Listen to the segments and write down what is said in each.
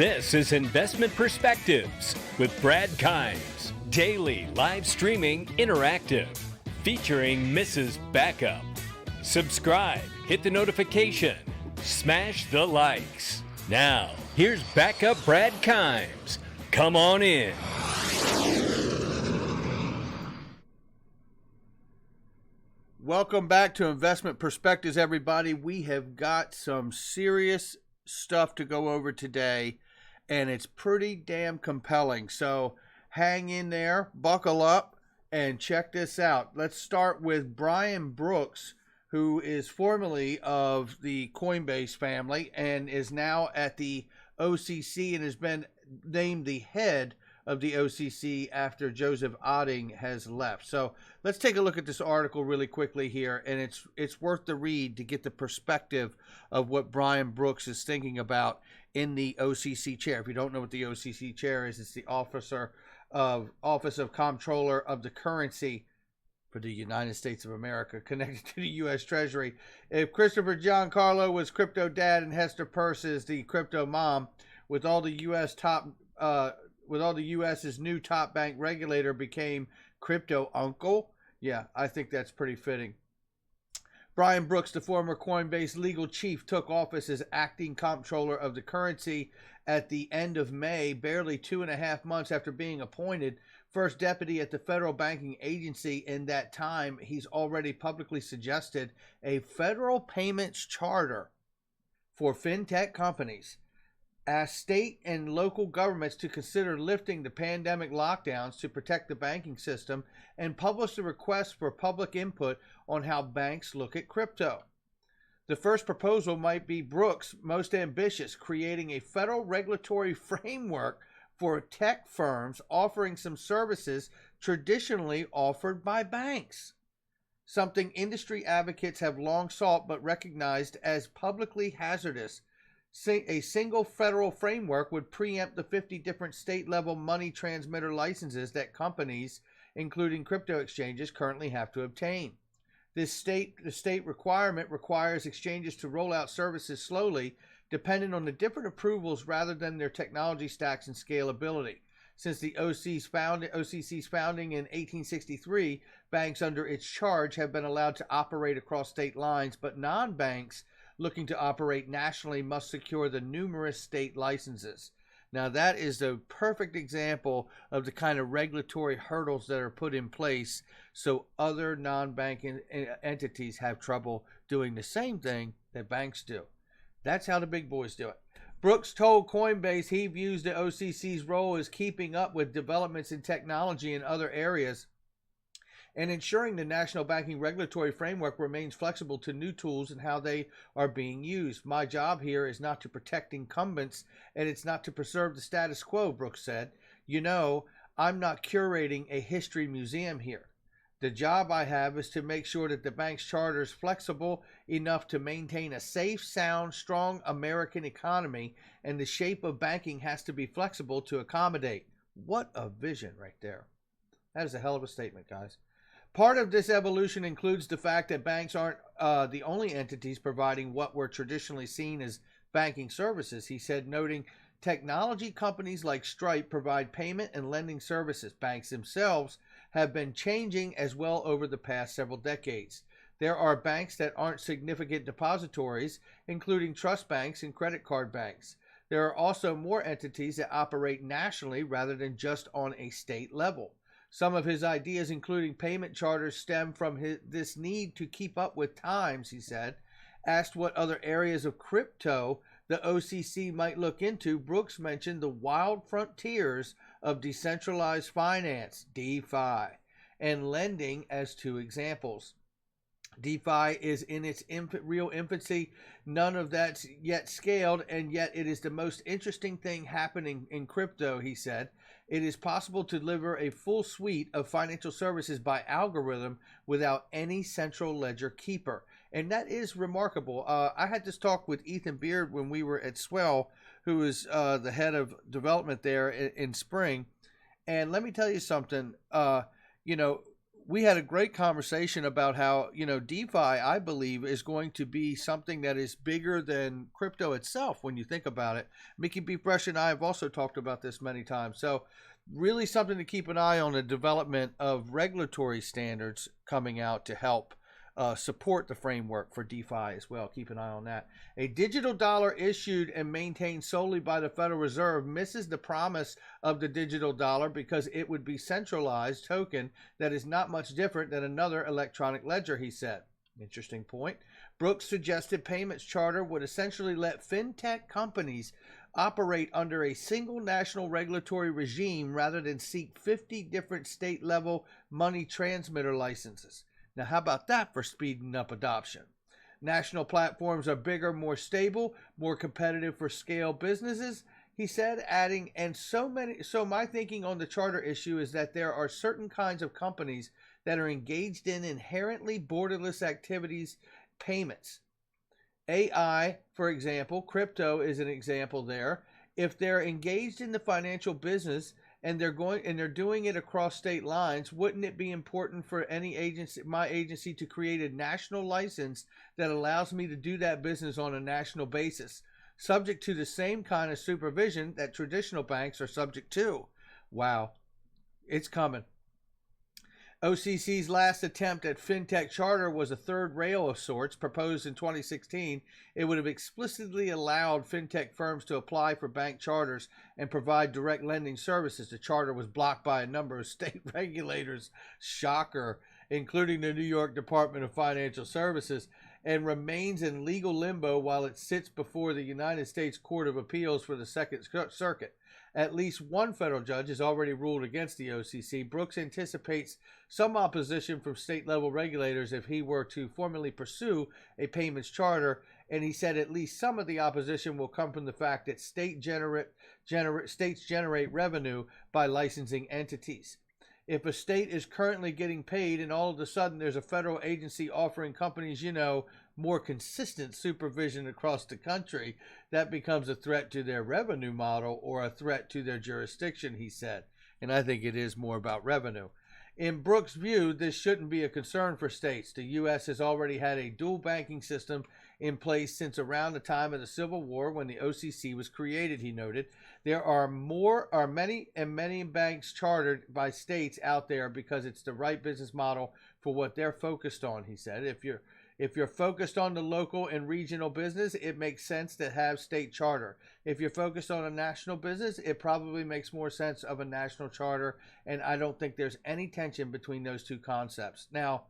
This is Investment Perspectives with Brad Kimes, daily live streaming interactive, featuring Mrs. Backup. Subscribe, hit the notification, smash the likes. Now, here's Backup Brad Kimes. Come on in. Welcome back to Investment Perspectives, everybody. We have got some serious stuff to go over today, and it's pretty damn compelling. So hang in there, buckle up, and check this out. Let's start with Brian Brooks, who is formerly of the Coinbase family and is now at the OCC and has been named the head of the OCC after Joseph Otting has left. So let's take a look at this article really quickly here, and it's worth the read to get the perspective of what Brian Brooks is thinking about in the OCC chair. If you don't know what the OCC chair is, it's the Office of Comptroller of the Currency for the United States of America, connected to the U.S. Treasury. If Christopher Giancarlo was crypto dad and Hester Peirce is the crypto mom, with all the U.S.'s new top bank regulator became crypto uncle. Yeah, I think that's pretty fitting. Brian Brooks, the former Coinbase legal chief, took office as acting comptroller of the currency at the end of May, barely 2.5 months after being appointed first deputy at the federal banking agency. In that time, he's already publicly suggested a federal payments charter for fintech companies, asked state and local governments to consider lifting the pandemic lockdowns to protect the banking system, and published a request for public input on how banks look at crypto. The first proposal might be Brooks' most ambitious, creating a federal regulatory framework for tech firms offering some services traditionally offered by banks, something industry advocates have long sought but recognized as publicly hazardous. A single federal framework would preempt the 50 different state-level money transmitter licenses that companies, including crypto exchanges, currently have to obtain. The state requirement requires exchanges to roll out services slowly, dependent on the different approvals rather than their technology stacks and scalability. Since the OCC's founding in 1863, banks under its charge have been allowed to operate across state lines, but non-banks looking to operate nationally must secure the numerous state licenses. Now, that is a perfect example of the kind of regulatory hurdles that are put in place so other non-bank entities have trouble doing the same thing that banks do. That's how the big boys do it. Brooks told Coinbase he views the OCC's role as keeping up with developments in technology in other areas and ensuring the national banking regulatory framework remains flexible to new tools and how they are being used. My job here is not to protect incumbents, and it's not to preserve the status quo, Brooks said. You know, I'm not curating a history museum here. The job I have is to make sure that the bank's charter is flexible enough to maintain a safe, sound, strong American economy, and the shape of banking has to be flexible to accommodate. What a vision right there. That is a hell of a statement, guys. Part of this evolution includes the fact that banks aren't the only entities providing what were traditionally seen as banking services, he said, noting technology companies like Stripe provide payment and lending services. Banks themselves have been changing as well over the past several decades. There are banks that aren't significant depositories, including trust banks and credit card banks. There are also more entities that operate nationally rather than just on a state level. Some of his ideas, including payment charters, stem from this need to keep up with times, he said. Asked what other areas of crypto the OCC might look into, Brooks mentioned the wild frontiers of decentralized finance, DeFi, and lending as two examples. DeFi is in its real infancy. None of that's yet scaled, and yet it is the most interesting thing happening in crypto, he said. It is possible to deliver a full suite of financial services by algorithm without any central ledger keeper. And that is remarkable. I had this talk with Ethan Beard when we were at Swell, who is the head of development there in Spring. And let me tell you something, we had a great conversation about how, DeFi, I believe, is going to be something that is bigger than crypto itself when you think about it. Mickey B. Fresh and I have also talked about this many times. So really something to keep an eye on, the development of regulatory standards coming out to help support the framework for DeFi as well. Keep an eye on that. A digital dollar issued and maintained solely by the Federal Reserve misses the promise of the digital dollar because it would be centralized token that is not much different than another electronic ledger, he said. Interesting point. Brooks suggested payments charter would essentially let fintech companies operate under a single national regulatory regime rather than seek 50 different state-level money transmitter licenses. Now, how about that for speeding up adoption? National platforms are bigger, more stable, more competitive for scale businesses, he said, adding, so my thinking on the charter issue is that there are certain kinds of companies that are engaged in inherently borderless activities, payments. AI, for example, crypto is an example there. If they're engaged in the financial business and they're doing it across state lines, wouldn't it be important for my agency to create a national license that allows me to do that business on a national basis, subject to the same kind of supervision that traditional banks are subject to? Wow, it's coming. OCC's last attempt at fintech charter was a third rail of sorts. Proposed in 2016, it would have explicitly allowed fintech firms to apply for bank charters and provide direct lending services. The charter was blocked by a number of state regulators, shocker, including the New York Department of Financial Services, and remains in legal limbo while it sits before the United States Court of Appeals for the Second Circuit. At least one federal judge has already ruled against the OCC. Brooks anticipates some opposition from state-level regulators if he were to formally pursue a payments charter, and he said at least some of the opposition will come from the fact that states generate revenue by licensing entities. If a state is currently getting paid and all of a sudden there's a federal agency offering companies, more consistent supervision across the country, that becomes a threat to their revenue model or a threat to their jurisdiction, he said. And I think it is more about revenue. In Brooks' view, this shouldn't be a concern for states. The U.S. has already had a dual banking system in place since around the time of the Civil War when the OCC was created, he noted. There are many banks chartered by states out there because it's the right business model for what they're focused on, he said. If you're focused on the local and regional business, it makes sense to have state charter. If you're focused on a national business, it probably makes more sense of a national charter, and I don't think there's any tension between those two concepts. Now,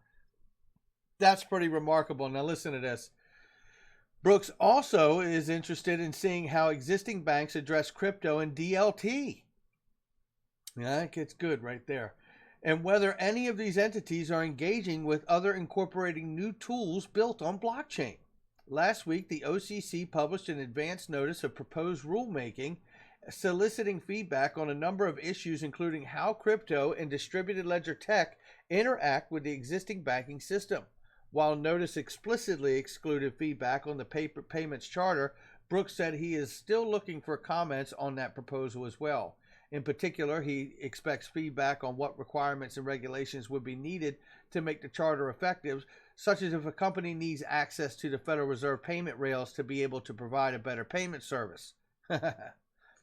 that's pretty remarkable. Now, listen to this. Brooks also is interested in seeing how existing banks address crypto and DLT. Yeah, that gets good right there. And whether any of these entities are engaging with other incorporating new tools built on blockchain. Last week, the OCC published an advance notice of proposed rulemaking soliciting feedback on a number of issues, including how crypto and distributed ledger tech interact with the existing banking system. While notice explicitly excluded feedback on the payments charter, Brooks said he is still looking for comments on that proposal as well. In particular, he expects feedback on what requirements and regulations would be needed to make the charter effective, such as if a company needs access to the Federal Reserve payment rails to be able to provide a better payment service.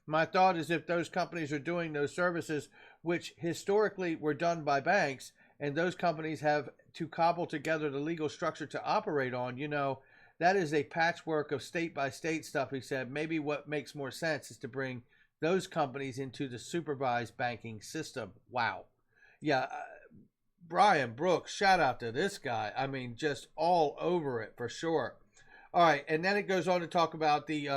My thought is if those companies are doing those services, which historically were done by banks, and those companies have to cobble together the legal structure to operate on, that is a patchwork of state-by-state stuff, he said. Maybe what makes more sense is to bring those companies into the supervised banking system. Wow. Yeah, Brian Brooks, shout out to this guy. I mean, just all over it for sure. All right, and then it goes on to talk about the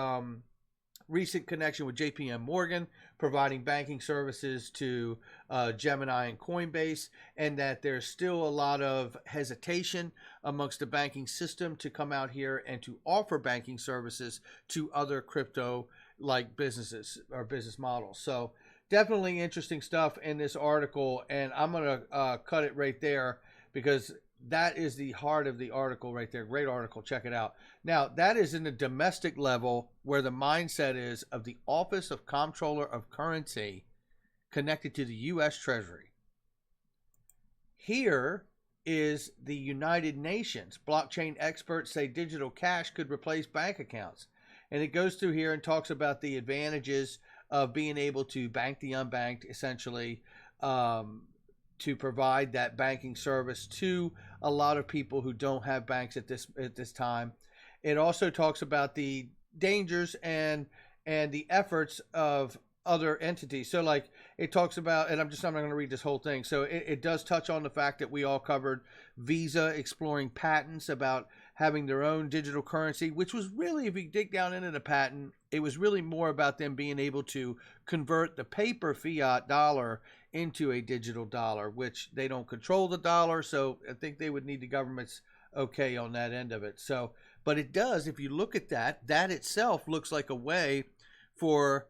recent connection with JPM Morgan, providing banking services to Gemini and Coinbase, and that there's still a lot of hesitation amongst the banking system to come out here and to offer banking services to other crypto-like businesses or business models. So definitely interesting stuff in this article, and I'm going to cut it right there because that is the heart of the article right there. Great article. Check it out. Now, that is in the domestic level where the mindset is of the Office of Comptroller of Currency connected to the U.S. Treasury. Here is the United Nations. Blockchain experts say digital cash could replace bank accounts. And it goes through here and talks about the advantages of being able to bank the unbanked, essentially, to provide that banking service to a lot of people who don't have banks at this time. It also talks about the dangers and the efforts of other entities. So like it talks about, and I'm not going to read this whole thing. So it does touch on the fact that we all covered Visa exploring patents about having their own digital currency, which was really, if you dig down into the patent, it was really more about them being able to convert the paper fiat dollar into a digital dollar, which they don't control the dollar. So I think they would need the government's okay on that end of it. So, but it does, if you look at that itself looks like a way for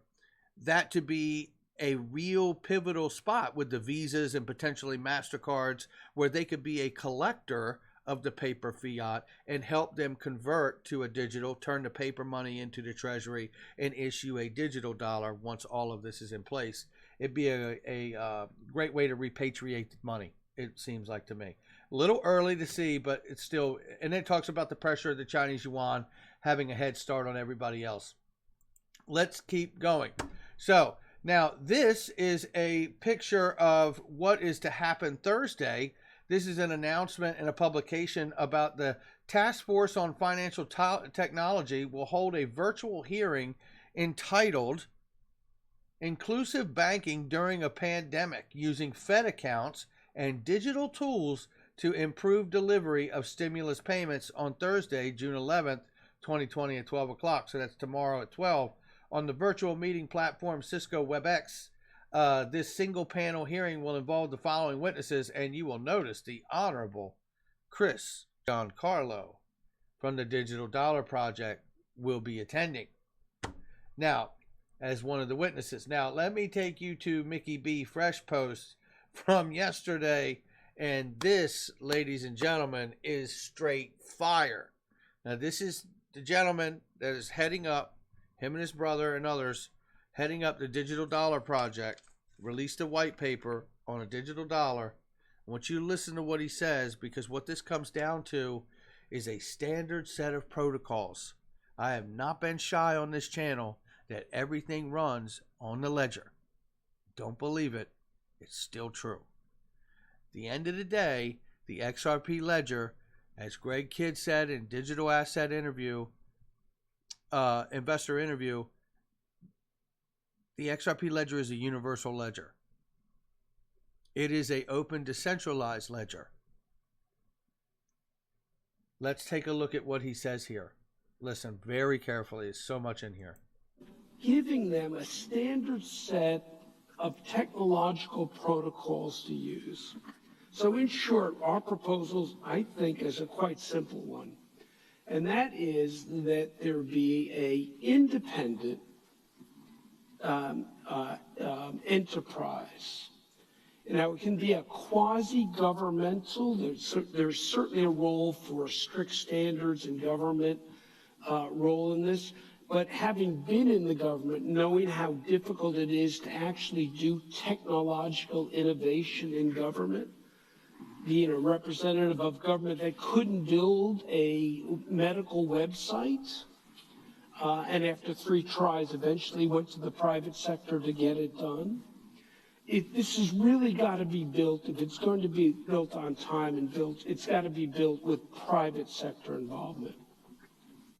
that to be a real pivotal spot with the Visas and potentially MasterCards, where they could be a collector of the paper fiat and help them convert to a digital, turn the paper money into the treasury, and issue a digital dollar once all of this is in place. It'd be a great way to repatriate the money, it seems like to me. A little early to see, but it's still, and it talks about the pressure of the Chinese yuan having a head start on everybody else. Let's keep going. So now this is a picture of what is to happen Thursday. This is an announcement and a publication about the Task Force on Financial Technology will hold a virtual hearing entitled Inclusive Banking During a Pandemic, Using Fed Accounts and Digital Tools to Improve Delivery of Stimulus Payments on Thursday, June 11th, 2020 at 12 o'clock. So that's tomorrow at 12. On the virtual meeting platform Cisco WebEx, this single panel hearing will involve the following witnesses, and you will notice the Honorable Chris Giancarlo from the Digital Dollar Project will be attending. Now, as one of the witnesses. Now, let me take you to Mickey B. Fresh Post from yesterday, and this, ladies and gentlemen, is straight fire. Now, this is the gentleman that is heading up, him and his brother and others, heading up the Digital Dollar Project, released a white paper on a digital dollar. I want you to listen to what he says, because what this comes down to is a standard set of protocols. I have not been shy on this channel that everything runs on the ledger. Don't believe it, it's still true. At the end of the day, the XRP ledger, as Greg Kidd said in Digital Asset Interview, Investor Interview, the XRP ledger is a universal ledger. It is an open, decentralized ledger. Let's take a look at what he says here. Listen very carefully. There's so much in here. Giving them a standard set of technological protocols to use. So in short, our proposals, I think, is a quite simple one. And that is that there be a independent enterprise. Now, it can be a quasi-governmental. There's certainly a role for strict standards and government role in this. But having been in the government, knowing how difficult it is to actually do technological innovation in government, being a representative of government that couldn't build a medical website, and after 3 tries eventually went to the private sector to get it done. This has really got to be built, if it's going to be built on time and built, it's got to be built with private sector involvement.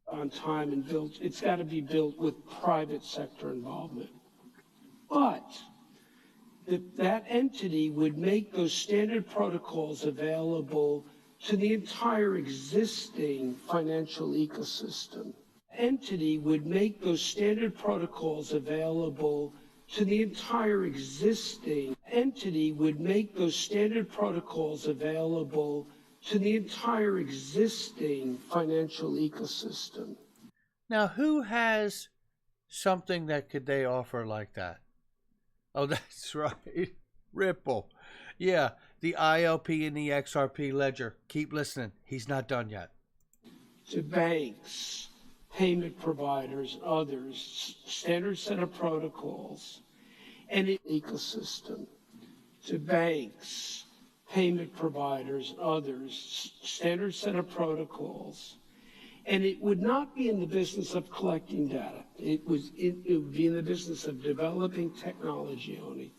On time and built, it's got to be built with private sector involvement. But that entity would make those standard protocols available to the entire existing financial ecosystem. Entity would make those standard protocols available to the entire existing entity would make those standard protocols available to the entire existing financial ecosystem. Now, who has something that could they offer like that? Oh, that's right. Ripple. Yeah, the ILP and the XRP ledger. Keep listening. He's not done yet. To banks, payment providers, others, standard set of protocols, and an ecosystem. To banks, payment providers, others, standard set of protocols. And it would not be in the business of collecting data. It would be in the business of developing technology only.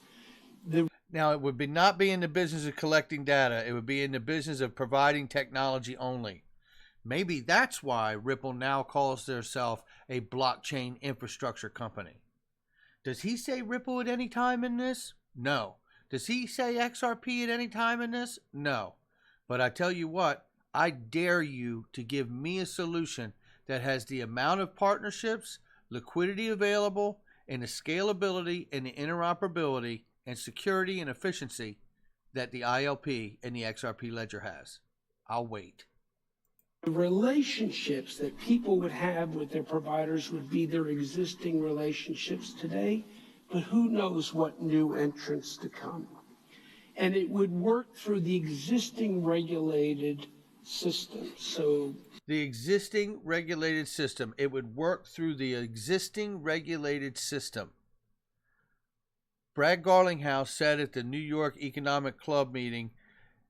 Now, it would not be in the business of collecting data. It would be in the business of providing technology only. Maybe that's why Ripple now calls themselves a blockchain infrastructure company. Does he say Ripple at any time in this? No. Does he say XRP at any time in this? No. But I tell you what, I dare you to give me a solution that has the amount of partnerships, liquidity available, and the scalability and the interoperability and security and efficiency that the ILP and the XRP ledger has. I'll wait. The relationships that people would have with their providers would be their existing relationships today, but who knows what new entrants to come. And it would work through the existing regulated system. So the existing regulated system. It would work through the existing regulated system. Brad Garlinghouse said at the New York Economic Club meeting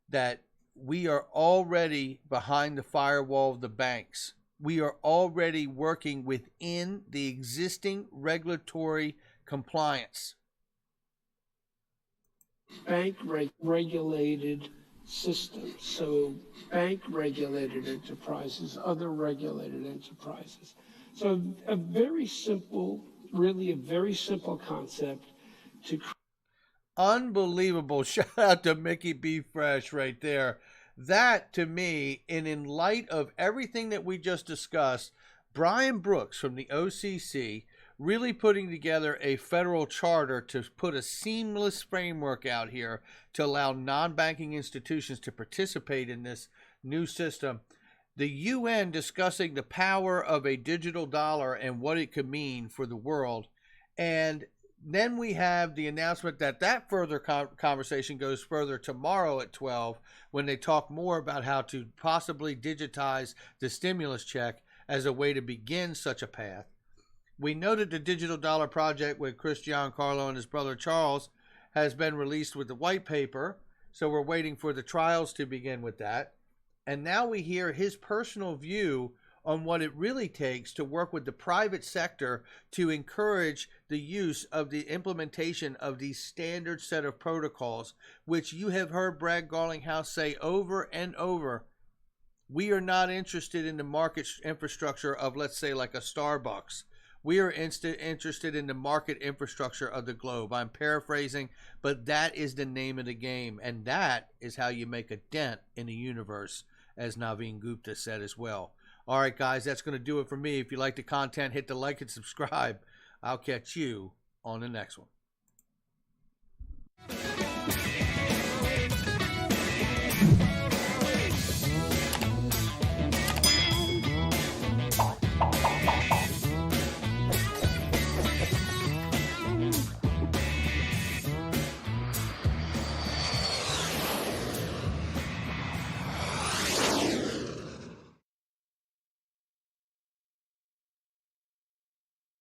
that we are already behind the firewall of the banks. We are already working within the existing regulatory compliance. Bank regulated system. So bank regulated enterprises, other regulated enterprises. So a very simple, really a very simple concept to. Unbelievable. Shout out to Mickey B. Fresh right there. That, to me, and in light of everything that we just discussed, Brian Brooks from the OCC really putting together a federal charter to put a seamless framework out here to allow non-banking institutions to participate in this new system. The UN discussing the power of a digital dollar and what it could mean for the world. And then we have the announcement that further conversation goes further tomorrow at 12 when they talk more about how to possibly digitize the stimulus check as a way to begin such a path. We know that the Digital Dollar Project with Chris Giancarlo and his brother Charles has been released with the white paper, so we're waiting for the trials to begin with that. And now we hear his personal view on what it really takes to work with the private sector to encourage the use of the implementation of these standard set of protocols, which you have heard Brad Garlinghouse say over and over. We are not interested in the market infrastructure of, let's say, like a Starbucks. We are interested in the market infrastructure of the globe. I'm paraphrasing, but that is the name of the game. And that is how you make a dent in the universe, as Naveen Gupta said as well. All right, guys, that's going to do it for me. If you like the content, hit the like and subscribe. I'll catch you on the next one.